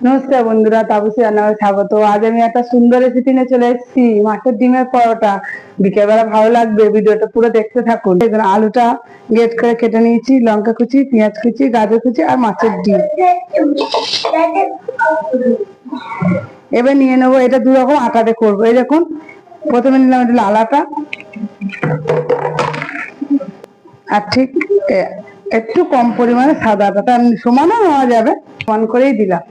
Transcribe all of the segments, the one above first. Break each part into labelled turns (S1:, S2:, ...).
S1: নমস্কার বন্ধুরা, তাপসী রান্নাঘরে স্বাগত। আজ আমি একটা সুন্দর রেসিপি নিয়ে চলে এসেছি, মাছের ডিমের পরোটা। বিকেলবেলা ভালো লাগবে, ভিডিওটা পুরো দেখতে থাকুন। আলুটা গ্রেট করে কেটে নিয়েছি, লঙ্কা কুচি, পেঁয়াজ কুচি, গাজর কুচি আর মাছের ডিম। এবার নিয়ে নেবো, এটা দু রকম আটাতে করবো। এই দেখুন, প্রথমে নিলাম এটা লাল আটা, আর ঠিক একটু কম পরিমাণে সাদা আটাটা সমানও নেওয়া যাবে, সমান করেই দিলাম।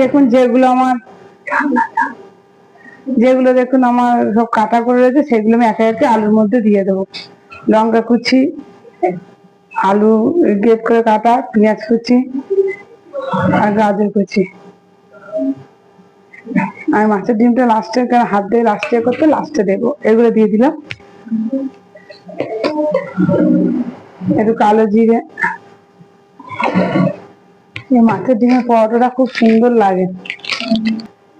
S1: দেখুন যেগুলো দেখুন আমার সব কাটা করে রয়েছে, সেগুলো আমি একে একে আলুর মধ্যে দিয়ে দেবো। লঙ্কা কুচি, আলু গ্রেট করে কাটা, পেঁয়াজ কুচি আর গাজর কুচি। আর মাছের ডিমটা লাস্টে, হাত দিয়ে লাস্টে করতে লাস্টে দেবো। এগুলো দিয়ে দিলাম। একটু কালো জিরে। মাছের ডিমের পরোটাটা খুব সুন্দর লাগে।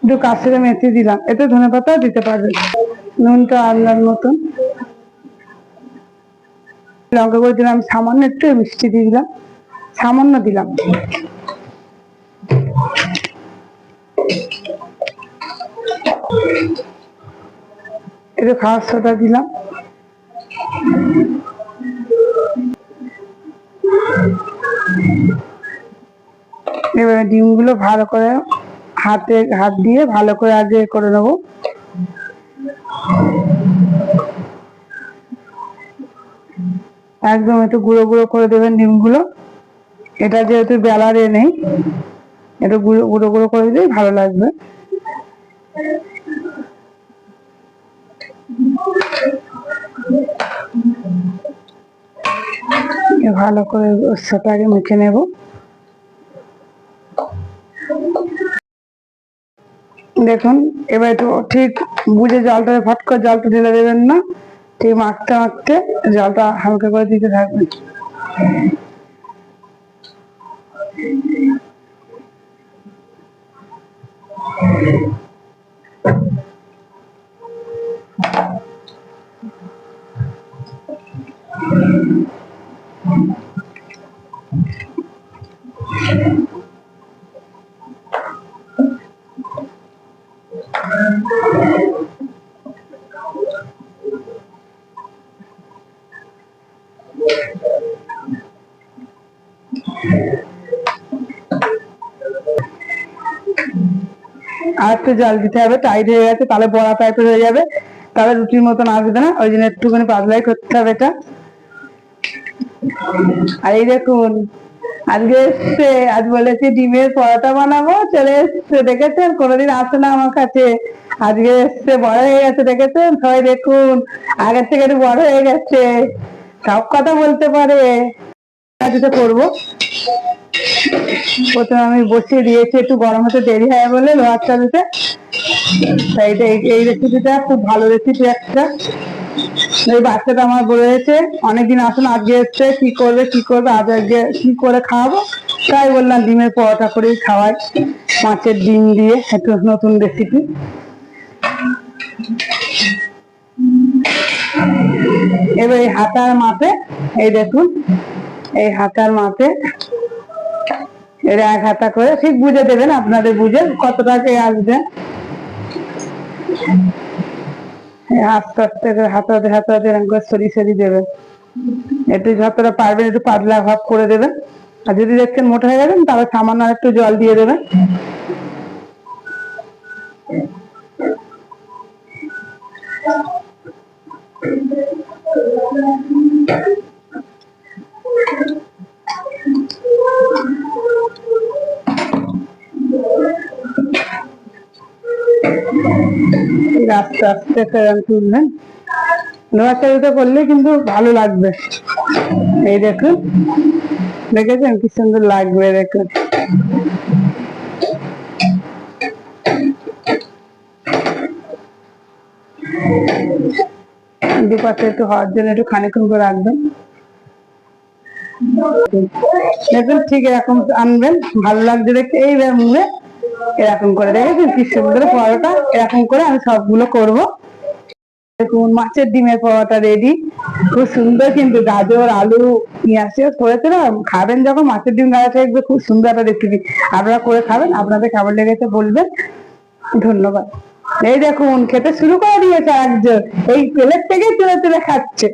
S1: একটু কাসুরি মেথি দিলাম, এতে ধনেপাতাও দিতে পারবেন। নুনটা আন্দাজ মতন। লঙ্কা করে দিলাম সামান্য, একটু মিষ্টি দিয়ে দিলাম, সামান্য দিলাম। একটু খাওয়ার সোডা দিলাম। এবারে ডিমগুলো ভালো করে হাত দিয়ে ভালো করে আগে করে নেবো। একদম একটু গুঁড়ো গুঁড়ো করে দেবেন ডিমগুলো। এটা যেহেতু বেলারে নেই, একটু গুঁড়ো গুঁড়ো গুঁড়ো করে দিলেই ভালো লাগবে। ভালো করে ওর সাথে আগে মেখে নেব। দেখুন এবার একটু ঠিক বুঝে জলটা, ফট করে জলটা ঢেলে দেবেন না, ঠিক মাখতে মাখতে জলটা হালকা করে দিতে থাকবেন। আর একটু জল দিতে হবে, টাইট হয়ে গেছে, তাহলে বড়া টাইপের হয়ে যাবে, তাহলে রুটির মতন আসবে না। ওই জন্য একটুখানি পাতলাই করতে হবে এটা। আর এই দেখুন আজকে এসছে, আজ বলেছি ডিমের পরোটা বানাবো, চলে এসছে। দেখেছেন, কোনোদিন আসে না আমার কাছে, আজকে এসছে, বড় হয়ে গেছে। দেখেছেন সবাই, দেখুন আগের থেকে একটু বড় হয়ে গেছে, সব কথা বলতে পারে। করবো, প্রথমে আমি বসিয়ে দিয়েছি, একটু গরম হতে দেরি হয় বলে লোহার চালুতে। তাই এই রেসিপিটা খুব ভালো রেসিপি একটা। এই বাচ্চাটা আমার বলেছে অনেকদিন আসুন, আজকে এসছে, কি করবে আজ, আজকে কি করে খাওয়াবো, তাই বললাম ডিমের পরোটা করেই খাওয়াই, মাছের ডিম দিয়ে একটু নতুন রেসিপি। এবার এই হাতার মাপে, এই দেখুন এই হাতার মাপে এর এক হাতা করে ঠিক বুঝে দেবেন, আপনাদের বুঝে কতটা আসবে। আস্তে আস্তে হাতাতে হাতাতে এরকম করে সরিয়ে সরিয়ে দেবেন। একটু যতটা পারবেন একটু পাতলা ভাব করে দেবেন। আর যদি দেখছেন মোটা হয়ে যাবেন, তাহলে সামান্য একটু জল দিয়ে দেবেন। আস্তে আস্তে তুলবেন, লোহার চালুতে করলে কিন্তু ভালো লাগবে। এই দেখুন, দেখেছেন কি সুন্দর লাগবে, দেখুন। দুপাশে একটু হওয়ার জন্য একটু খানিক্ষণ করে রাখবেন। দেখুন ঠিক এরকম আনবেন, ভালো লাগছে দেখতে। এই মুড়ে এরকম করে, দেখেছেন কি সুন্দর পরোটা। এরকম করে আমি সবগুলো করবো। দেখুন মাছের ডিমের পরোটা রেডি। খুব সুন্দর, কিন্তু গাজর আলু পেঁয়াজ করেছে না, খাবেন যখন মাছের ডিম গাজর থাকবে, খুব সুন্দর একটা রেসিপি। আপনারা করে খাবেন, আপনাদের কেমন লেগেছে বলবেন। ধন্যবাদ। এই দেখুন খেতে শুরু করে দিয়েছে একজন, এই প্লেট থেকে তুলে তুলে খাচ্ছে।